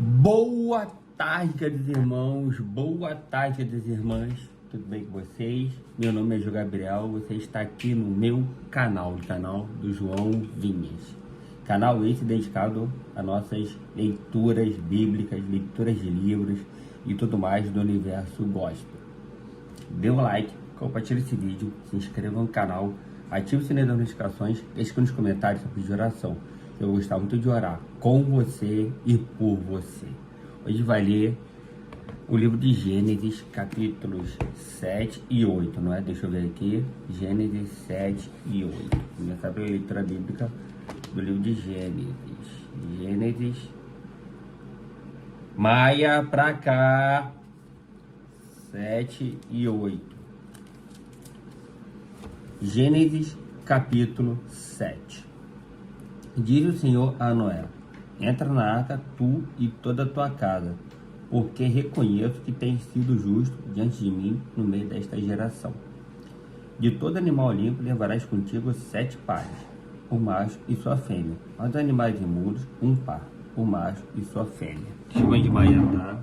Boa tarde, queridos irmãos, boa tarde, queridas irmãs, tudo bem com vocês? Meu nome é João Gabriel, você está aqui no meu canal, o canal do João Vinhas. Canal esse dedicado a nossas leituras bíblicas, leituras de livros e tudo mais do universo gospel. Dê um like, compartilhe esse vídeo, se inscreva no canal, ative o sininho das notificações, deixe aqui nos comentários sobre de oração. Eu vou gostar muito de orar com você e por você. Hoje vai ler o livro de Gênesis, capítulos 7 e 8, não é? Deixa eu ver aqui. Gênesis 7 e 8. Começar pela leitura bíblica do livro de Gênesis. Gênesis. Maia pra cá. 7 e 8. Gênesis, capítulo 7. Diz o Senhor a Noé: entra na arca, tu e toda a tua casa, porque reconheço que tens sido justo diante de mim no meio desta geração. De todo animal limpo levarás contigo 7 pares, o macho e sua fêmea, mas dos animais imundos, um par, o macho e sua fêmea. Chegou de manhã, tá?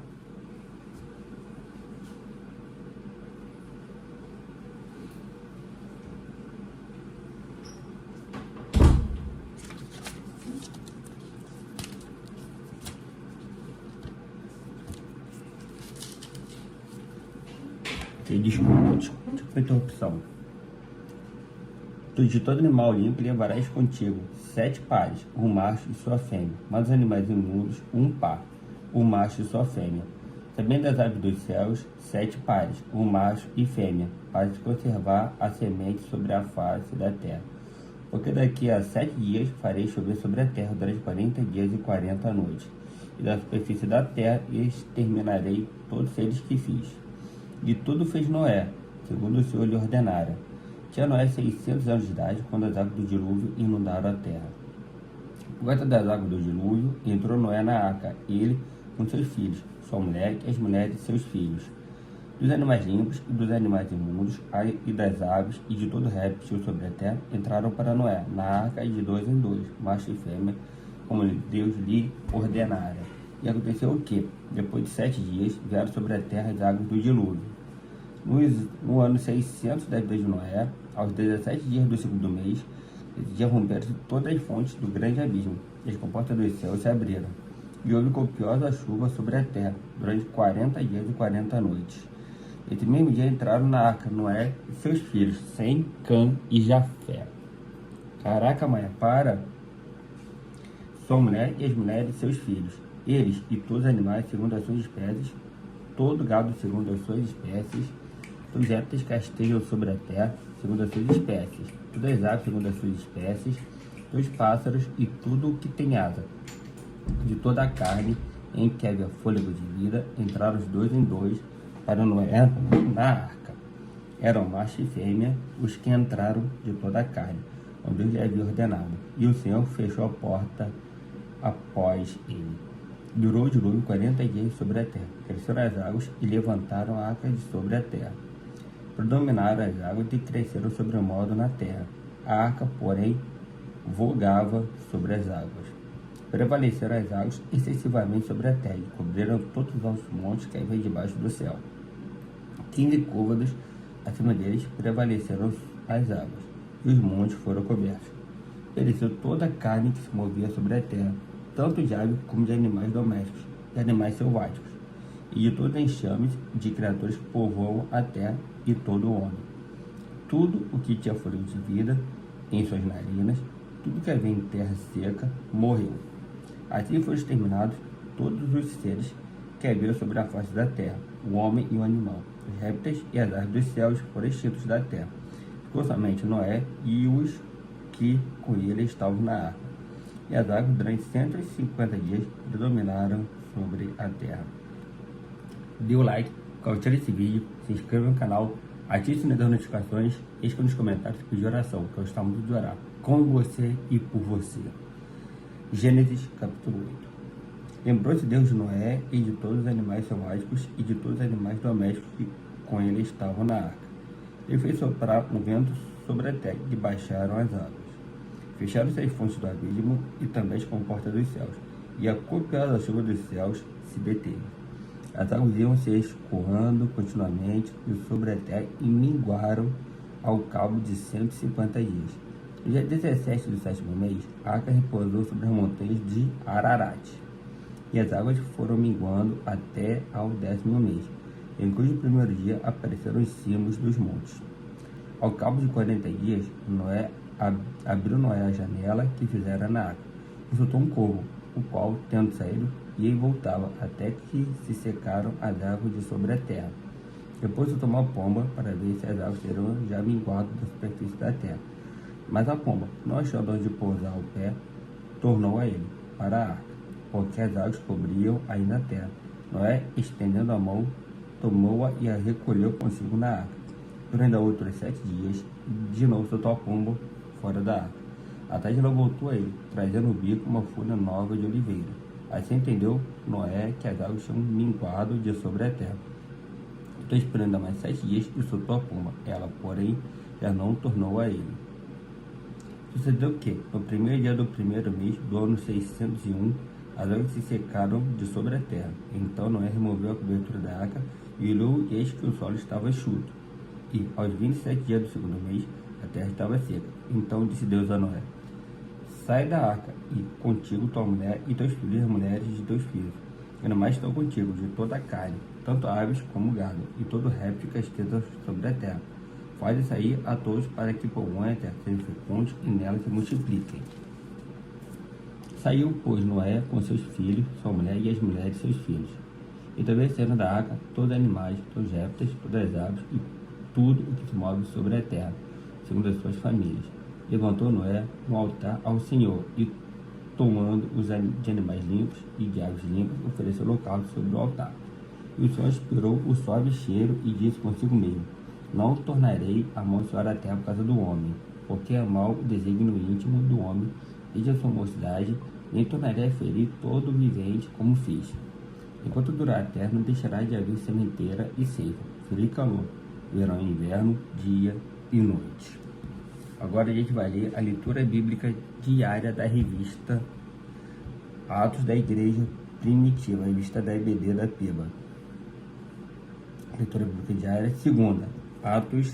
Desculpa a interrupção. Tu de todo animal limpo levarás contigo 7 pares, o macho e sua fêmea, mas os animais imundos, um par, o macho e sua fêmea. Também das aves dos céus, 7 pares, o macho e fêmea, para conservar a semente sobre a face da terra. Porque daqui a 7 dias farei chover sobre a terra durante 40 dias e 40 noites, e da superfície da terra exterminarei todos os seres que fiz. De tudo fez Noé, segundo o Senhor lhe ordenara. Tinha Noé 600 anos de idade, quando as águas do dilúvio inundaram a terra. Por conta das águas do dilúvio, entrou Noé na arca, ele com seus filhos, sua mulher e as mulheres de seus filhos. Dos animais limpos e dos animais imundos, e das aves e de todo réptil sobre a terra, entraram para Noé, na arca de 2 em 2, macho e fêmea, como Deus lhe ordenara. E aconteceu o que? Depois de 7 dias, vieram sobre a terra as águas do dilúvio. No ano 600 da vida de Noé, aos 17 dias do segundo mês, esse dia romperam-se todas as fontes do grande abismo, e as comportas dos céus se abriram. E houve copiosa chuva sobre a terra, durante 40 dias e 40 noites. Esse mesmo dia entraram na arca Noé e seus filhos, Sem, Cã e Jafé. Caraca, Maia, para! Sua mulher e as mulheres de seus filhos, eles e todos os animais segundo as suas espécies, todo gado segundo as suas espécies, todos os répteis que estejam sobre a terra segundo as suas espécies, todas as aves segundo as suas espécies, todos os pássaros e tudo o que tem asa. De toda a carne em que havia fôlego de vida, entraram os 2 em 2 para Noé na arca. Eram macho e fêmea os que entraram de toda a carne, como Deus lhe havia ordenado. E o Senhor fechou a porta após ele. Durou o dilúvio 40 dias sobre a terra. Cresceram as águas e levantaram a arca de sobre a terra. Predominaram as águas e cresceram sobremodo na terra. A arca, porém, vogava sobre as águas. Prevaleceram as águas excessivamente sobre a terra e cobriram todos os altos montes que havia debaixo do céu. 15 côvados acima deles prevaleceram as águas, e os montes foram cobertos. Pereceu toda a carne que se movia sobre a terra, tanto de aves como de animais domésticos, de animais selváticos, e de todo enxame de criaturas que povoam a terra e todo o homem. Tudo o que tinha fôlego de vida em suas narinas, tudo que havia em terra seca, morreu. Assim foram exterminados todos os seres que havia sobre a face da terra, o homem e o animal, os répteis e as aves dos céus foram extintos da terra. Ficou somente Noé e os que com ele estavam na arca. E as águas durante 150 dias predominaram sobre a terra. Dê o like, compartilhe esse vídeo, se inscreva no canal, ative o sininho das notificações e escreva nos comentários pedir oração, que eu estou muito de orar com você e por você. Gênesis capítulo 8. Lembrou-se Deus de Noé e de todos os animais selváticos e de todos os animais domésticos que com ele estavam na arca. Ele fez soprar um vento sobre a terra e baixaram as águas. Fecharam-se as fontes do abismo e também as comportas dos céus, e a copiosa chuva dos céus se deteve. As águas iam se escoando continuamente sobre a terra e minguaram ao cabo de 150 dias. No dia 17 do sétimo mês, a arca repousou sobre as montanhas de Ararat, e as águas foram minguando até ao 10º mês, em cujo primeiro dia apareceram os cimos dos montes. Ao cabo de 40 dias, abriu Noé a janela que fizera na arca, e soltou um corvo, o qual, tendo saído, ia e voltava, até que se secaram as águas de sobre a terra. Depois soltou uma pomba, para ver se as águas teriam já minguado da superfície da terra. Mas a pomba, não achando onde pousar o pé, tornou a ele, para a arca, porque as águas cobriam ainda a terra. Noé, estendendo a mão, tomou-a e a recolheu consigo na arca. Durante outros 7 dias, de novo soltou a pomba fora da arca. À tarde ela voltou a ele, trazendo no bico uma folha nova de oliveira. Assim entendeu Noé que as águas tinham minguado de sobre a terra. Estou esperando mais 7 dias e soltou a pomba. Ela, porém, já não tornou a ele. Sucedeu que, no primeiro dia do primeiro mês do ano 601, as águas se secaram de sobre a terra. Então Noé removeu a cobertura da arca e olhou, e eis que o solo estava enxuto. E, aos 27 dias do segundo mês, a terra estava seca. Então disse Deus a Noé: sai da arca, e contigo tua mulher e teus filhos e as mulheres de teus filhos. Animais estão contigo, de toda a carne, tanto aves como gado, e todo réptil que esteja sobre a terra. Faz sair a todos para que povoem a terra, sejam fecundos e nela se multipliquem. Saiu, pois, Noé com seus filhos, sua mulher e as mulheres de seus filhos. E também saíram da arca todos os animais, todos os répteis, todas as aves e tudo o que se move sobre a terra, segundo as suas famílias. Levantou Noé um altar ao Senhor e, tomando os de animais limpos e de aves limpas, ofereceu holocausto sobre o altar. E o Senhor inspirou o suave cheiro e disse consigo mesmo: não tornarei a amaldiçoar a terra por causa do homem, porque é mau o desígnio íntimo do homem desde a sua mocidade, nem tornarei a ferir todo o vivente como fiz. Enquanto durar a terra, não deixará de haver sementeira e ceifa, frio e calor, verão e inverno, dia e noite. Agora a gente vai ler a leitura bíblica diária da revista Atos da Igreja Primitiva, revista da EBD da PIBA. Leitura bíblica diária, segunda, Atos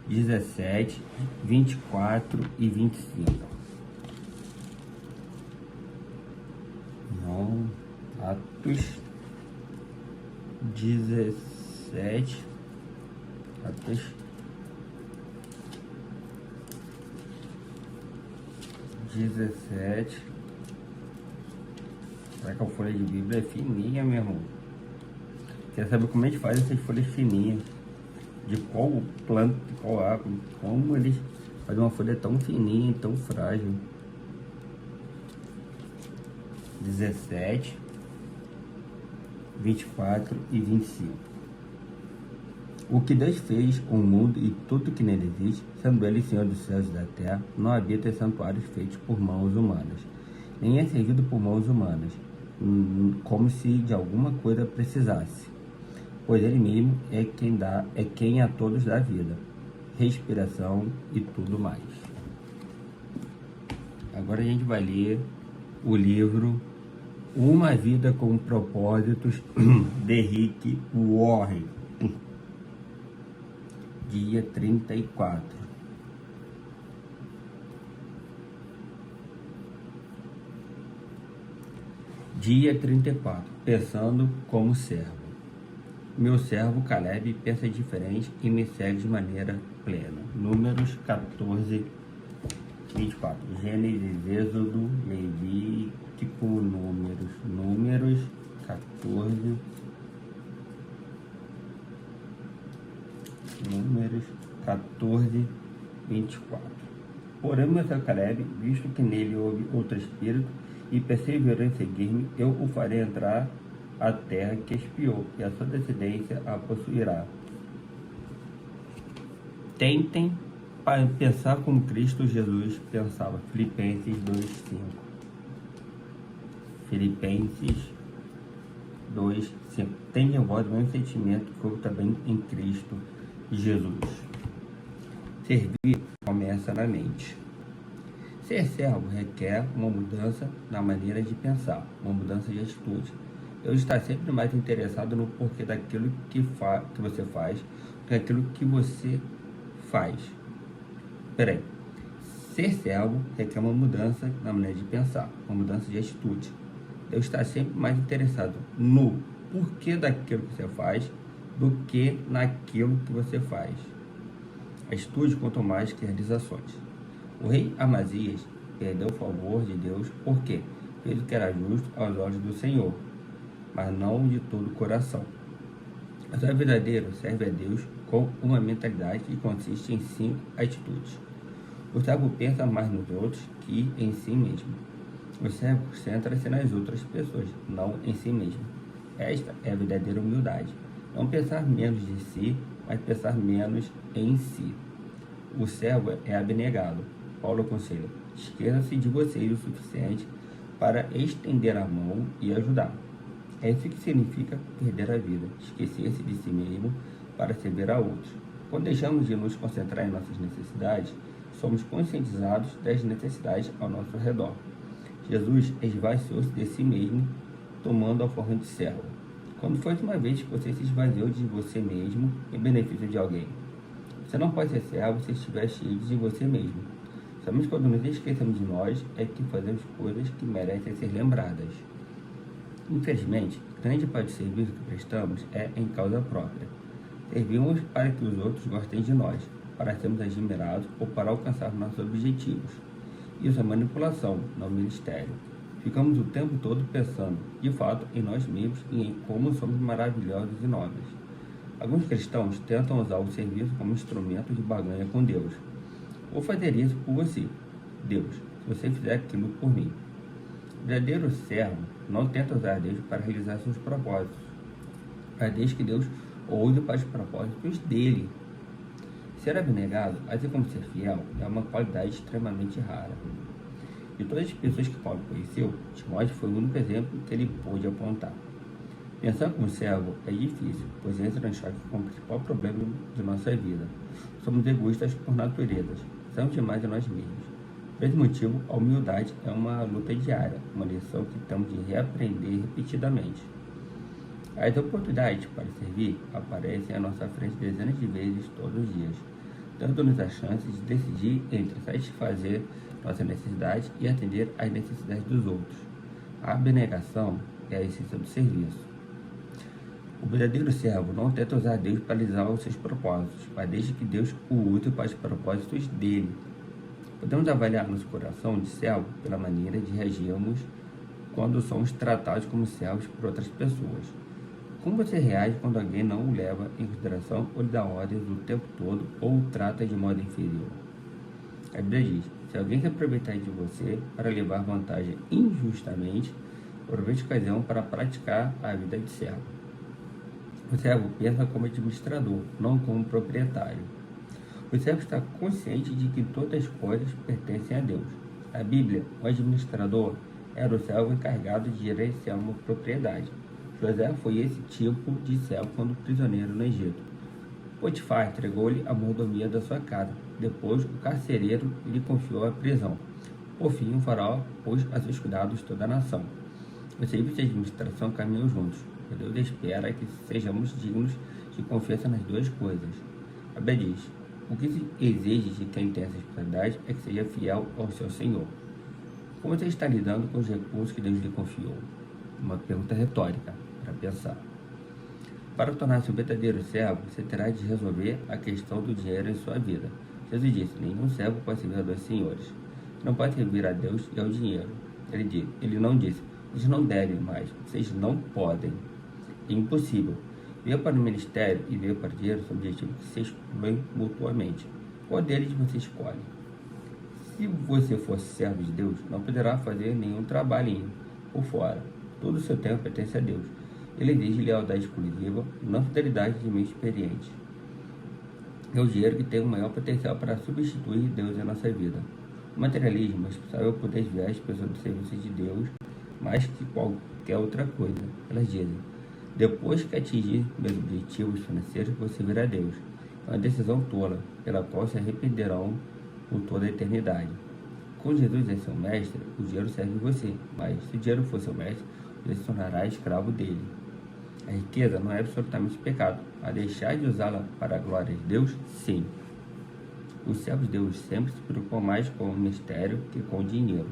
17, 24 e 25. Não, Atos 17, Atos 17. Será que a folha de Bíblia é fininha, meu irmão? Quer saber como a gente faz essas folhas fininhas? De qual planta, de qual árvore? Como eles fazem uma folha tão fininha e tão frágil? 17, 24 e 25. O que Deus fez com o mundo e tudo que nele existe, sendo ele Senhor dos céus e da terra, não habita em santuários feitos por mãos humanas, nem é servido por mãos humanas, como se de alguma coisa precisasse, pois ele mesmo é quem a todos dá vida, respiração e tudo mais. Agora a gente vai ler o livro Uma Vida com Propósitos, de Rick Warren, dia 34. Dia 34. Pensando como servo. Meu servo Caleb pensa diferente e me segue de maneira plena. Números 14, 24. Gênesis, Êxodo, Levítico, Números 14, Números 14, 24. Porém, meu servo Caleb, visto que nele houve outro espírito, e perseverou em seguir-me, eu o farei entrar a terra que espiou, e a sua descendência a possuirá. Tentem pensar como Cristo Jesus pensava. Filipenses 2:5. Filipenses 2:5. Tenha em vós o mesmo sentimento que houve também em Cristo Jesus. Servir começa na mente. Ser servo requer uma mudança na maneira de pensar, uma mudança de atitude. Deus está sempre mais interessado no porquê daquilo que você faz do que aquilo que você faz. Peraí. Ser servo requer uma mudança na maneira de pensar, uma mudança de atitude. Deus está sempre mais interessado no porquê daquilo que você faz do que naquilo que você faz. Atitude quanto mais que realizações. O rei Amazias perdeu o favor de Deus porque fez o que era justo aos olhos do Senhor, mas não de todo o coração. O servo verdadeiro serve a Deus com uma mentalidade que consiste em 5 atitudes. O servo pensa mais nos outros que em si mesmo. O servo centra-se nas outras pessoas, não em si mesmo. Esta é a verdadeira humildade. Não pensar menos de si, mas pensar menos em si. O servo é abnegado. Paulo aconselha: esqueça-se de vocês o suficiente para estender a mão e ajudar. É isso que significa perder a vida, esquecer-se de si mesmo para servir a outros. Quando deixamos de nos concentrar em nossas necessidades, somos conscientizados das necessidades ao nosso redor. Jesus esvaziou-se de si mesmo, tomando a forma de servo. Quando foi uma vez que você se esvaziou de você mesmo em benefício de alguém? Você não pode ser servo se estiver cheio de você mesmo. Somente quando nos esquecemos de nós é que fazemos coisas que merecem ser lembradas. Infelizmente, grande parte do serviço que prestamos é em causa própria. Servimos para que os outros gostem de nós, para sermos admirados ou para alcançar nossos objetivos. Isso é manipulação, não ministério. Ficamos o tempo todo pensando, de fato, em nós mesmos e em como somos maravilhosos e nobres. Alguns cristãos tentam usar o serviço como instrumento de barganha com Deus. Vou fazer isso por você, Deus, se você fizer aquilo por mim. O verdadeiro servo não tenta usar Deus para realizar seus propósitos, mas desde que Deus o use para os propósitos dele. Ser abnegado, assim como ser fiel, é uma qualidade extremamente rara. De todas as pessoas que Paulo conheceu, Timóteo foi o único exemplo que ele pôde apontar. Pensar como servo é difícil, pois entra em choque com o principal problema de nossa vida. Somos egoístas por natureza, pensamos demais em nós mesmos. Por esse motivo, a humildade é uma luta diária, uma lição que temos de reaprender repetidamente. As oportunidades para servir aparecem à nossa frente dezenas de vezes todos os dias, dando-nos a chance de decidir entre satisfazer nossas necessidades e atender às necessidades dos outros. A abnegação é a essência do serviço. O verdadeiro servo não tenta usar Deus para realizar os seus propósitos, mas desde que Deus o use para os propósitos dele. Podemos avaliar nosso coração de servo pela maneira de reagirmos quando somos tratados como servos por outras pessoas. Como você reage quando alguém não o leva em consideração ou lhe dá ordens o tempo todo ou o trata de modo inferior? A Bíblia diz: se alguém se aproveitar de você para levar vantagem injustamente, aproveite a ocasião para praticar a vida de servo. O servo pensa como administrador, não como proprietário. O servo está consciente de que todas as coisas pertencem a Deus. Na Bíblia, o administrador era o servo encarregado de gerenciar uma propriedade. José foi esse tipo de servo quando prisioneiro no Egito. Potifar entregou-lhe a mordomia da sua casa. Depois, o carcereiro lhe confiou a prisão. Por fim, o faraó pôs a seus cuidados toda a nação. Os serviços de administração caminham juntos. Deus espera que sejamos dignos de confiança nas duas coisas. A Bíblia diz: o que se exige de quem tem essa responsabilidade é que seja fiel ao seu Senhor. Como você está lidando com os recursos que Deus lhe confiou? Uma pergunta retórica para pensar. Para tornar-se um verdadeiro servo, você terá de resolver a questão do dinheiro em sua vida. Jesus disse: nenhum servo pode servir a dois senhores. Não pode servir a Deus e ao dinheiro. Ele não disse: vocês não devem mais, vocês não podem. É impossível. Vir para o ministério e vir para o dinheiro são objetivos que se excluem mutuamente. Qual deles você escolhe? Se você for servo de Deus, não poderá fazer nenhum trabalhinho por fora. Todo o seu tempo pertence a Deus. Ele exige lealdade exclusiva, não fidelidade de mente experiente. É o dinheiro que tem o maior potencial para substituir Deus em nossa vida. O materialismo é responsável por desviar as pessoas do serviço de Deus mais que qualquer outra coisa. Elas dizem: depois que atingir meus objetivos financeiros, vou servir a Deus. É uma decisão tola, pela qual se arrependerão por toda a eternidade. Quando Jesus é seu mestre, o dinheiro serve você, mas se o dinheiro for seu mestre, você se tornará escravo dele. A riqueza não é absolutamente pecado, a deixar de usá-la para a glória de Deus, sim. Os servos de Deus sempre se preocupam mais com o mistério que com o dinheiro.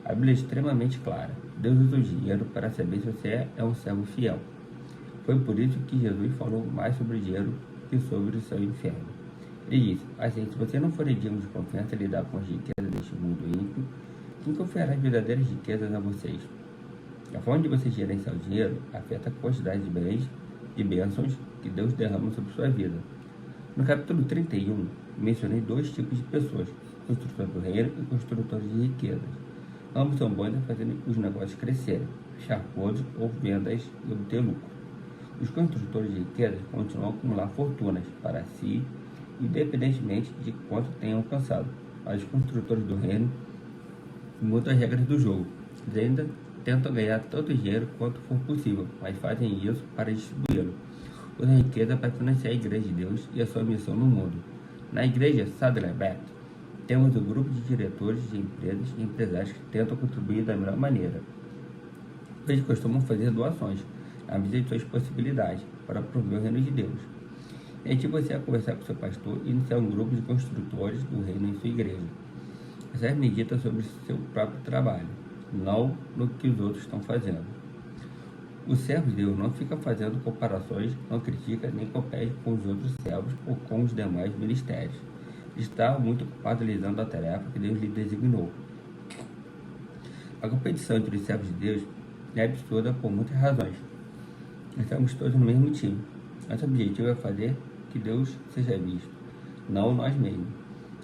A Bíblia é extremamente clara. Deus usa o dinheiro para saber se você é um servo fiel. Foi por isso que Jesus falou mais sobre o dinheiro que sobre o seu inferno. Ele disse, assim, se você não for digno de confiança e lidar com as riquezas deste mundo ímpio, quem confiará as verdadeiras riquezas a vocês? A forma de você gerenciar o dinheiro afeta a quantidade de bens e bênçãos que Deus derrama sobre sua vida. No capítulo 31, mencionei 2 tipos de pessoas, construtores do reino e construtores de riquezas. Ambos são bons em fazer os negócios crescerem, fechar acordos ou vendas e obter lucro. Os construtores de riquezas continuam a acumular fortunas para si, independentemente de quanto tenham alcançado. Mas os construtores do reino mudam as regras do jogo. Eles ainda tentam ganhar tanto dinheiro quanto for possível, mas fazem isso para distribuí-lo. Usam a riqueza para financiar a Igreja de Deus e a sua missão no mundo. Na Igreja Saddleback, temos um grupo de diretores de empresas e empresários que tentam contribuir da melhor maneira. Eles costumam fazer doações, à medida de suas possibilidades, para promover o reino de Deus. Antes você a conversar com seu pastor e iniciar um grupo de construtores do reino em sua igreja. Você medita sobre seu próprio trabalho, não no que os outros estão fazendo. O servo de Deus não fica fazendo comparações, não critica nem compete com os outros servos ou com os demais ministérios. Está muito ocupado realizando a tarefa que Deus lhe designou. A competição entre os servos de Deus é absurda por muitas razões. Estamos todos no mesmo time. Nosso objetivo é fazer que Deus seja visto, não nós mesmos.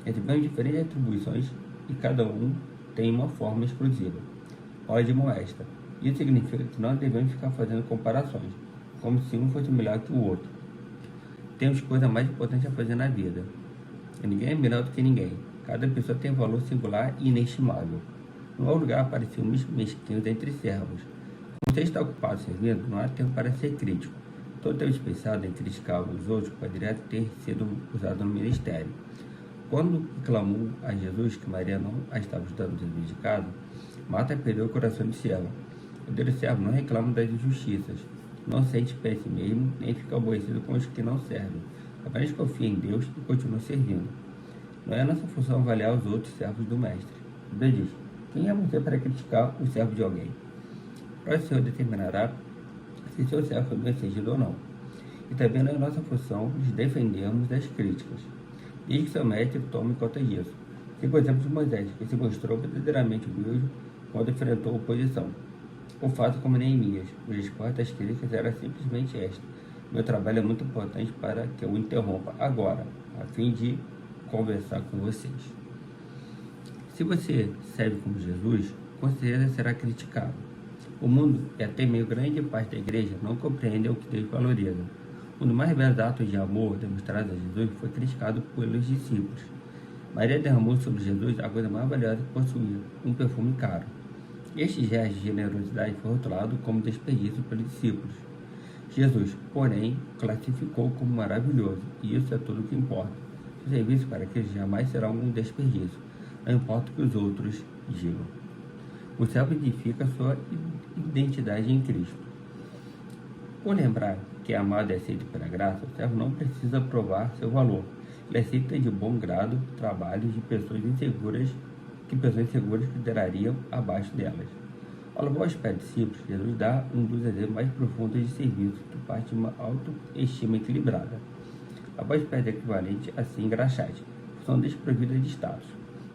Recebemos diferentes atribuições e cada um tem uma forma exclusiva. Hora de molesta. Isso significa que não devemos ficar fazendo comparações, como se um fosse melhor que o outro. Temos coisa mais importante a fazer na vida. Ninguém é melhor do que ninguém. Cada pessoa tem um valor singular e inestimável. Não há lugar para ciúmes mesquinhos entre servos. Quando você está ocupado servindo, não há tempo para ser crítico. Todo tempo dispensado em criticar os outros poderia ter sido usado no ministério. Quando clamou a Jesus que Maria não a estava ajudando dentro de casa, Marta perdeu o coração de serva. O Deus do servo não reclama das injustiças, não sente pé em si mesmo, nem fica aborrecido com os que não servem. Apenas confia em Deus e continua servindo. Não é nossa função avaliar os outros servos do Mestre. A Bíblia diz, quem é você para criticar o servo de alguém? O Senhor determinará se seu servo foi bem-sucedido ou não. E também não é nossa função nos defendermos das críticas. Desde que seu mestre tome conta disso. Se, por exemplo, de Moisés, que se mostrou verdadeiramente humilde quando enfrentou oposição. Ou faça como Neemias, cuja resposta às críticas era simplesmente esta: meu trabalho é muito importante para que eu o interrompa agora, a fim de conversar com vocês. Se você serve como Jesus, com certeza será criticado. O mundo, e até meio grande parte da igreja, não compreendem o que Deus valoriza. Um dos mais belos atos de amor demonstrados a Jesus foi criticado pelos discípulos. Maria derramou sobre Jesus a coisa mais valiosa que possuía, um perfume caro. Este gesto de generosidade foi rotulado como desperdício pelos discípulos. Jesus, porém, classificou como maravilhoso, e isso é tudo o que importa. O serviço para aqueles jamais será um desperdício, não importa o que os outros digam. O servo edifica sua identidade em Cristo. Por lembrar que é amado e aceito pela graça, o servo não precisa provar seu valor. Ele aceita de bom grado trabalhos de pessoas inseguras que considerariam abaixo delas. Ao levar os pés discípulos, Jesus dá um dos exemplos mais profundos de serviço que parte de uma autoestima equilibrada. Após pés equivalente a 100 engraxados, são desprovidas de status,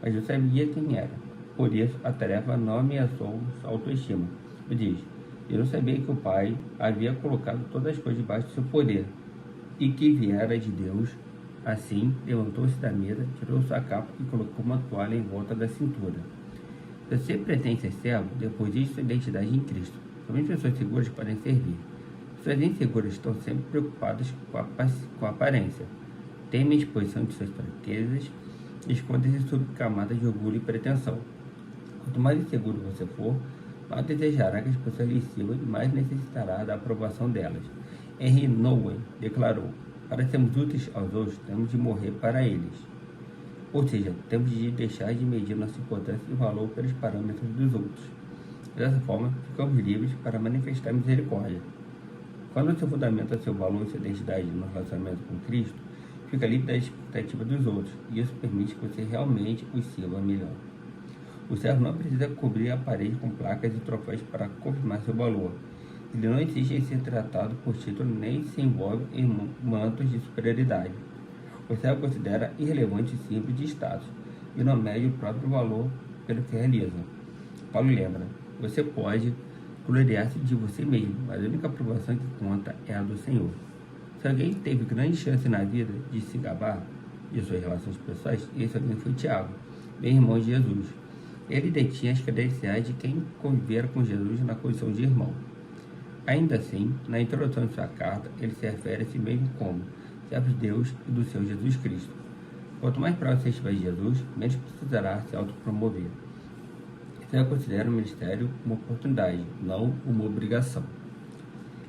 mas eu sabia quem era. Por isso, a tarefa não ameaçou sua autoestima. Ele diz, eu não sabia que o Pai havia colocado todas as coisas debaixo do seu poder e que viera de Deus. Assim, levantou-se da mesa, tirou sua capa e colocou uma toalha em volta da cintura. Se você pretende ser servo, deposite sua identidade em Cristo. Somente pessoas seguras podem servir. Pessoas inseguras estão sempre preocupadas com a aparência. Temem a exposição de suas fraquezas e escondem-se sob camadas de orgulho e pretensão. Quanto mais inseguro você for, mais desejará que as pessoas lhe sigam e mais necessitará da aprovação delas. Henry Nouwen declarou, para sermos úteis aos outros, temos de morrer para eles. Ou seja, temos de deixar de medir nossa importância e valor pelos parâmetros dos outros. Dessa forma, ficamos livres para manifestar misericórdia. Quando você fundamenta seu valor e sua identidade no relacionamento com Cristo, fica livre da expectativa dos outros, e isso permite que você realmente os sirva melhor. O servo não precisa cobrir a parede com placas e troféus para confirmar seu valor. Ele não insiste em ser tratado por título nem se envolve em mantos de superioridade. O servo considera irrelevante o símbolo de status e não mede o próprio valor pelo que realiza. Paulo lembra: você pode gloriar-se de você mesmo, mas a única aprovação que conta é a do Senhor. Se alguém teve grande chance na vida de se gabar de suas relações pessoais, esse alguém foi Tiago, meu irmão de Jesus. Ele detinha as credenciais de quem convivera com Jesus na condição de irmão. Ainda assim, na introdução de sua carta, ele se refere a si mesmo como servo de Deus e do seu Jesus Cristo. Quanto mais próximo você estiver de Jesus, menos precisará se autopromover. Você considera o ministério uma oportunidade, não uma obrigação.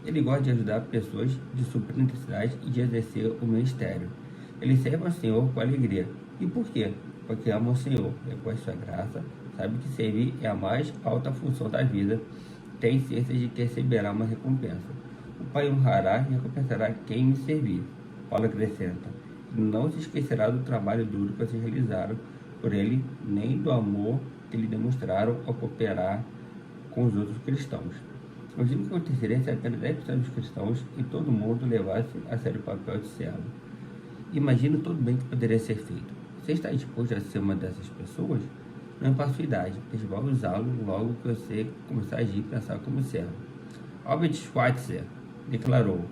Ele gosta de ajudar pessoas, de suprir necessidades e de exercer o ministério. Ele serve ao Senhor com alegria. E por quê? Porque ama o Senhor, reconhece sua graça, sabe que servir é a mais alta função da vida, tem ciência de que receberá uma recompensa. O Pai honrará e recompensará quem me servir. Paulo acrescenta: não se esquecerá do trabalho duro que vocês realizaram por ele, nem do amor que lhe demonstraram ao cooperar com os outros cristãos. Imagino que aconteceria se apenas 10% dos cristãos e todo mundo levasse a sério o papel de servo. Imagino todo o bem que poderia ser feito. Você está disposto a ser uma dessas pessoas? Não importa a sua idade, pois vai usá-lo logo que você começar a agir e pensar como servo. Albert Schweitzer declarou: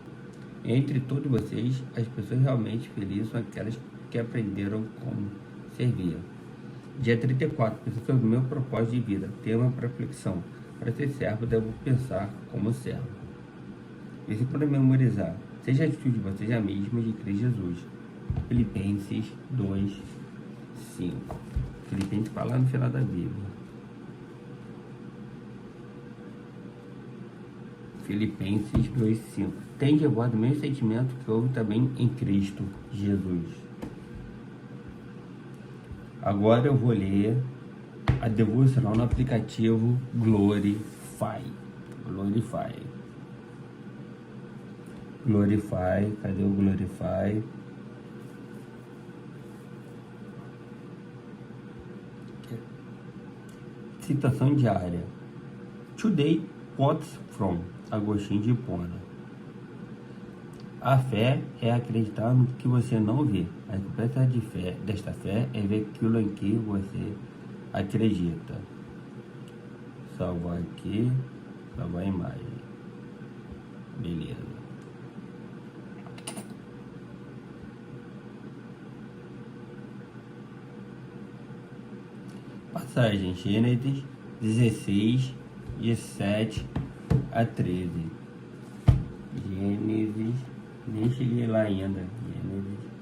entre todos vocês, as pessoas realmente felizes são aquelas que aprenderam como servir. Dia 34, pensando sobre o meu propósito de vida, tema para reflexão. Para ser servo, devo pensar como servo. Versículo para memorizar: seja a atitude de vocês a mesma de Cristo Jesus. Filipenses 2, 5. Filipenses está lá no final da Bíblia. Filipenses 2, 5. Tem de vós o mesmo sentimento que houve também em Cristo Jesus. Agora eu vou ler a devocional no aplicativo Glorify. Glorify, cadê o Glorify? Citação diária. Today quotes from Agostinho de Hipona. A fé é acreditar no que você não vê. A recompensa desta fé é ver aquilo em que você acredita. Salvar aqui, salvar a imagem. Beleza. Passagem Gênesis 16, de 7 a 13. Gênesis, nem cheguei lá ainda. Gênesis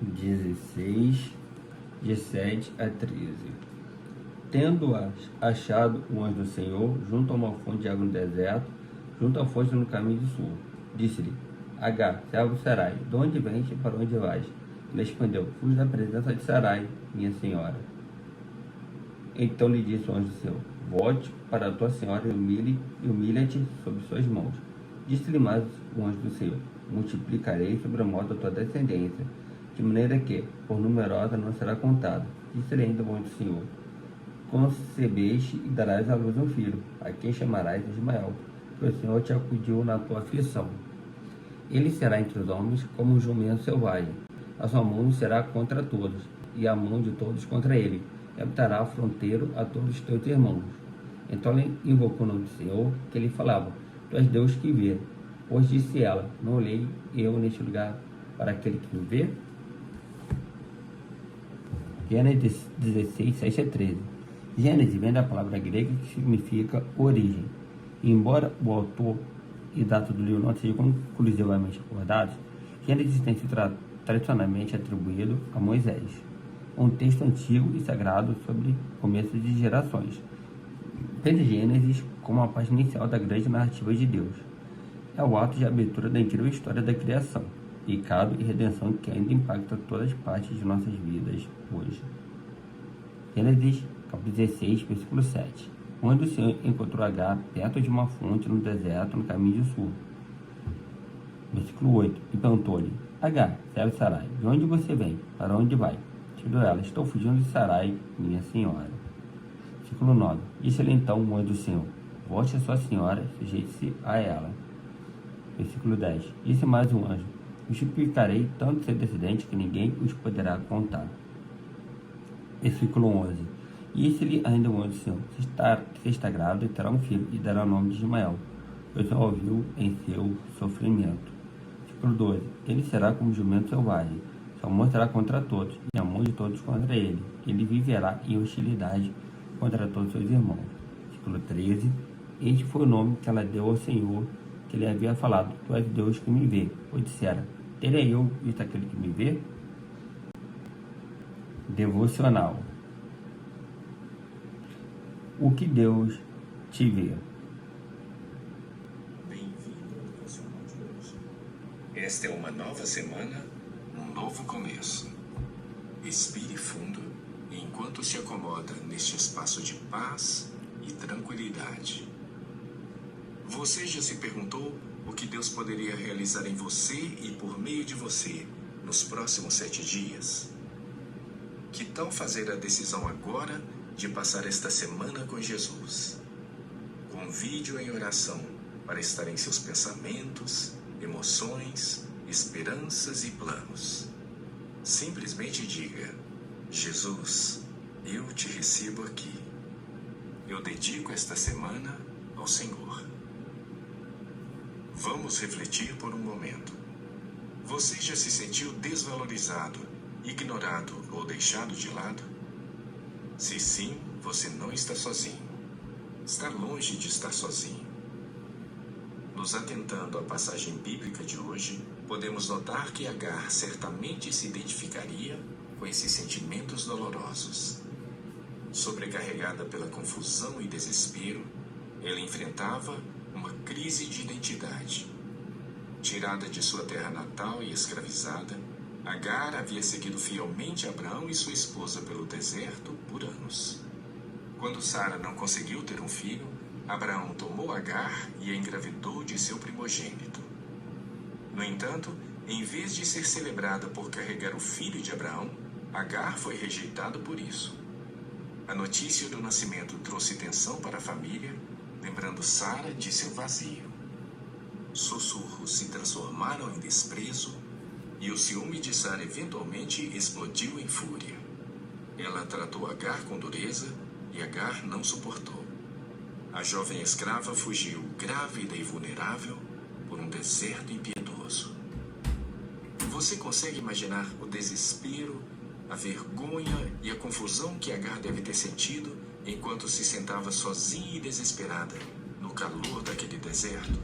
16, de 7 a 13. Tendo achado o anjo do Senhor junto a uma fonte de água no deserto, junto à fonte no caminho do sul, disse-lhe: Agar, servo Sarai, de onde vens e para onde vais? Ele respondeu: fujo da presença de Sarai, minha senhora. Então lhe disse o anjo do Senhor: volte para a tua senhora e humilha-te sob suas mãos. Disse-lhe mais o anjo do Senhor: multiplicarei sobre a modo a tua descendência, de maneira que, por numerosa, não será contada. Disse-lhe ainda o anjo do Senhor: concebeste e darás à luz um filho, a quem chamarás Ismael, porque o Senhor te acudiu na tua aflição. Ele será entre os homens como um jumento selvagem. A sua mão será contra todos, e a mão de todos contra ele. E habitará fronteiro a todos os teus irmãos. Então ele invocou o nome do Senhor, que lhe falava: tu és Deus que vê. Pois disse ela: não olhei eu neste lugar para aquele que me vê? Gênesis 16, 6 a 13. Gênesis vem da palavra grega que significa origem. E embora o autor e data do livro não sejam conclusivamente acordados, Gênesis tem sido tradicionalmente atribuído a Moisés, um texto antigo e sagrado sobre começo de gerações. Entende Gênesis como a página inicial da grande narrativa de Deus. É o ato de abertura da incrível história da criação. pecado e redenção que ainda impacta todas as partes de nossas vidas hoje. Gênesis capítulo 16, versículo 7. Onde o Senhor encontrou Agar perto de uma fonte no deserto, no caminho de sul. Versículo 8. E perguntou-lhe: Agar, serva de Sarai, de onde você vem? Para onde vai? Respondeu ela: Estou fugindo de Sarai, minha senhora. Versículo 9. Disse-lhe então o anjo do Senhor: Volte a sua senhora, sujeite-se a ela. Versículo 10. Disse mais um anjo: Multiplicarei tanto seu descendente que ninguém os poderá contar. Versículo 11. Disse-lhe ainda o anjo do Senhor: Você está grávida e terá um filho, e dará o nome de Ismael, pois não ouviu em seu sofrimento. Versículo 12. Ele será como um jumento selvagem, sua mão será contra todos, e a mão de todos contra ele. Ele viverá em hostilidade contra todos seus irmãos. Versículo 13. Este foi o nome que ela deu ao Senhor, que lhe havia falado: Tu és Deus que me vê. Ou dissera: Terei eu visto aquele que me vê? Devocional. O que Deus te vê. Bem-vindo ao devocional de hoje. Esta é uma nova semana, um novo começo. Respire fundo enquanto se acomoda neste espaço de paz e tranquilidade. Você já se perguntou o que Deus poderia realizar em você e por meio de você nos próximos 7 dias? Que tal fazer a decisão agora de passar esta semana com Jesus? Convide-o em oração para estar em seus pensamentos, emoções, esperanças e planos. Simplesmente diga: Jesus, eu te recebo aqui. Eu dedico esta semana ao Senhor. Vamos refletir por um momento. Você já se sentiu desvalorizado, ignorado ou deixado de lado? Se sim, você não está sozinho. Está longe de estar sozinho. Nos atentando à passagem bíblica de hoje, podemos notar que Agar certamente se identificaria com esses sentimentos dolorosos. Sobrecarregada pela confusão e desespero, ela enfrentava uma crise de identidade. Tirada de sua terra natal e escravizada, Agar havia seguido fielmente Abraão e sua esposa pelo deserto por anos. Quando Sara não conseguiu ter um filho, Abraão tomou Agar e a engravidou de seu primogênito. No entanto, em vez de ser celebrada por carregar o filho de Abraão, Agar foi rejeitada por isso. A notícia do nascimento trouxe tensão para a família, lembrando Sara de seu vazio. Sussurros se transformaram em desprezo e o ciúme de Sara eventualmente explodiu em fúria. Ela tratou Agar com dureza e Agar não suportou. A jovem escrava fugiu, grávida e vulnerável, por um deserto impiedoso. Você consegue imaginar o desespero, a vergonha e a confusão que Agar deve ter sentido enquanto se sentava sozinha e desesperada no calor daquele deserto?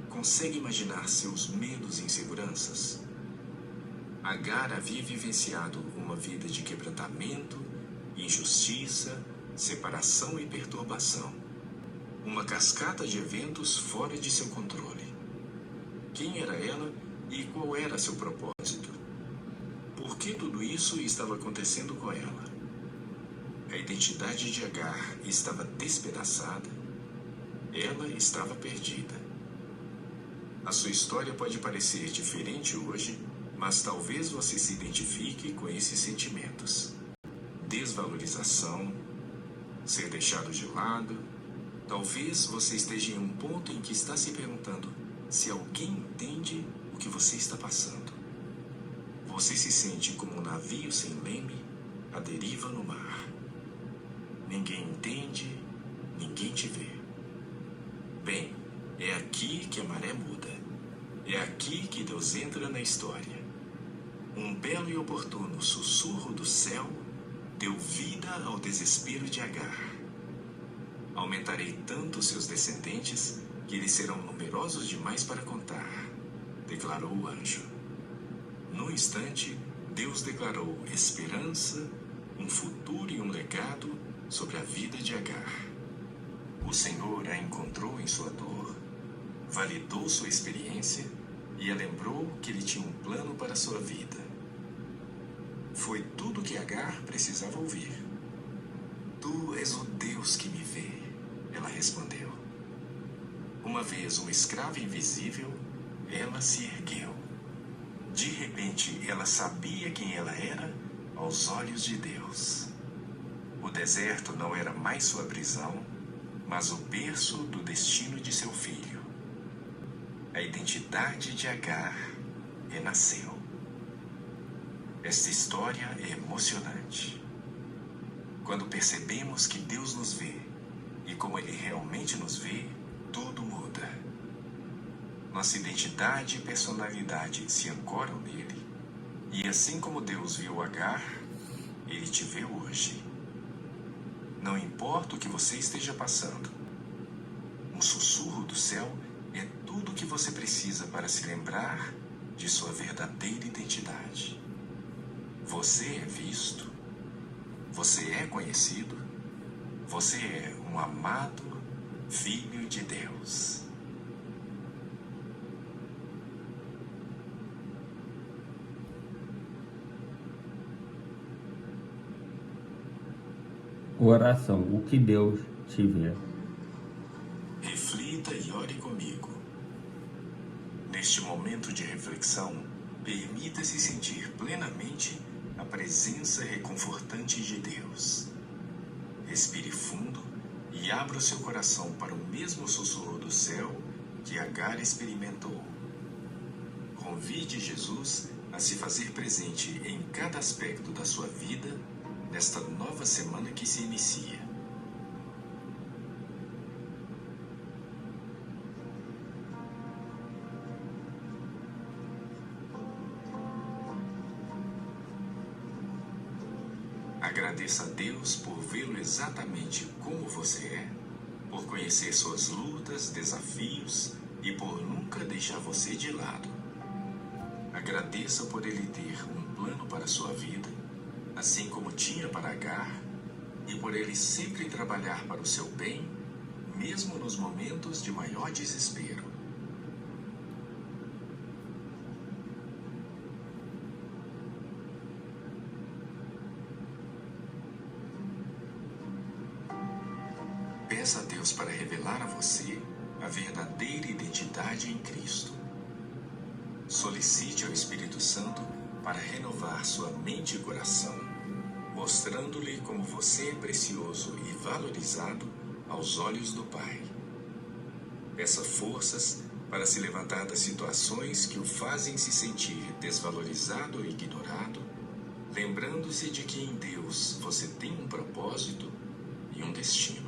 Consegue imaginar seus medos e inseguranças? Agar havia vivenciado uma vida de quebrantamento, injustiça, separação e perturbação. Uma cascata de eventos fora de seu controle. Quem era ela e qual era seu propósito? Por que tudo isso estava acontecendo com ela? A identidade de Agar estava despedaçada. Ela estava perdida. A sua história pode parecer diferente hoje, mas talvez você se identifique com esses sentimentos. Desvalorização, ser deixado de lado. Talvez você esteja em um ponto em que está se perguntando se alguém entende o que você está passando. Você se sente como um navio sem leme, à deriva no mar. Ninguém entende, ninguém te vê. Bem, é aqui que a maré muda. É aqui que Deus entra na história. Um belo e oportuno sussurro do céu deu vida ao desespero de Agar. Aumentarei tanto seus descendentes que eles serão numerosos demais para contar, declarou o anjo. No instante, Deus declarou esperança, um futuro e um legado sobre a vida de Agar. O Senhor a encontrou em sua dor, validou sua experiência e a lembrou que ele tinha um plano para sua vida. Foi tudo que Agar precisava ouvir. Tu és o Deus que me vê, ela respondeu. Uma vez uma escrava invisível, ela se ergueu. De repente, ela sabia quem ela era aos olhos de Deus. O deserto não era mais sua prisão, mas o berço do destino de seu filho. A identidade de Agar renasceu. Esta história é emocionante. Quando percebemos que Deus nos vê e como Ele realmente nos vê, tudo muda. Nossa identidade e personalidade se ancoram nele. E assim como Deus viu Agar, Ele te vê hoje. Não importa o que você esteja passando. Um sussurro do céu é tudo o que você precisa para se lembrar de sua verdadeira identidade. Você é visto, você é conhecido, você é um amado filho de Deus. Oração, o que Deus te vê. Reflita e ore comigo. Neste momento de reflexão, permita-se sentir plenamente a presença reconfortante de Deus. Respire fundo e abra o seu coração para o mesmo sussurro do céu que Agar experimentou. Convide Jesus a se fazer presente em cada aspecto da sua vida nesta nova semana que se inicia. Agradeça a Deus por vê-lo exatamente como você é, por conhecer suas lutas, desafios e por nunca deixar você de lado. Agradeça por Ele ter um plano para a sua vida, assim como tinha para Agar, e por Ele sempre trabalhar para o seu bem, mesmo nos momentos de maior desespero. Peça a Deus para revelar a você a verdadeira identidade em Cristo. Solicite ao Espírito Santo para renovar sua mente e coração, mostrando-lhe como você é precioso e valorizado aos olhos do Pai. Peça forças para se levantar das situações que o fazem se sentir desvalorizado ou ignorado, lembrando-se de que em Deus você tem um propósito e um destino.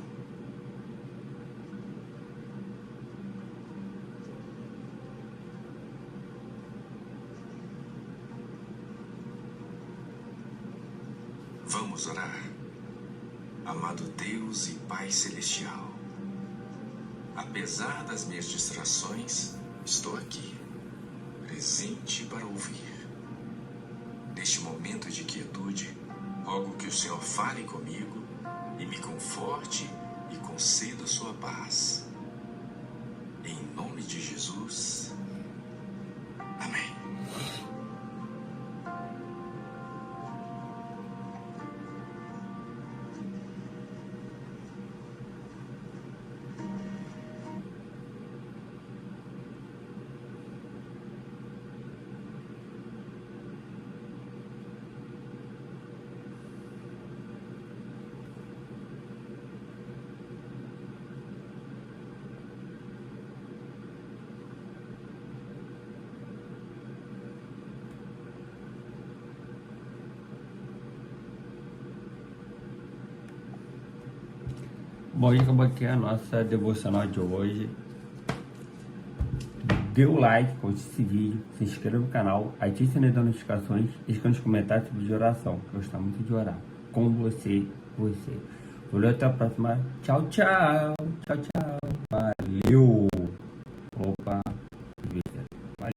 Vamos orar. Amado Deus e Pai Celestial, apesar das minhas distrações, estou aqui, presente para ouvir. Neste momento de quietude, rogo que o Senhor fale comigo e me conforte e conceda sua paz. Em nome de Jesus. Amém. Bom, e acabou aqui a nossa devocional de hoje. Dê o like, curte esse vídeo, se inscreva no canal, ative o sininho das notificações e escreva nos comentários sobre de oração, que eu gosto muito de orar com você. Valeu, até a próxima. Tchau, tchau. Tchau, tchau. Valeu.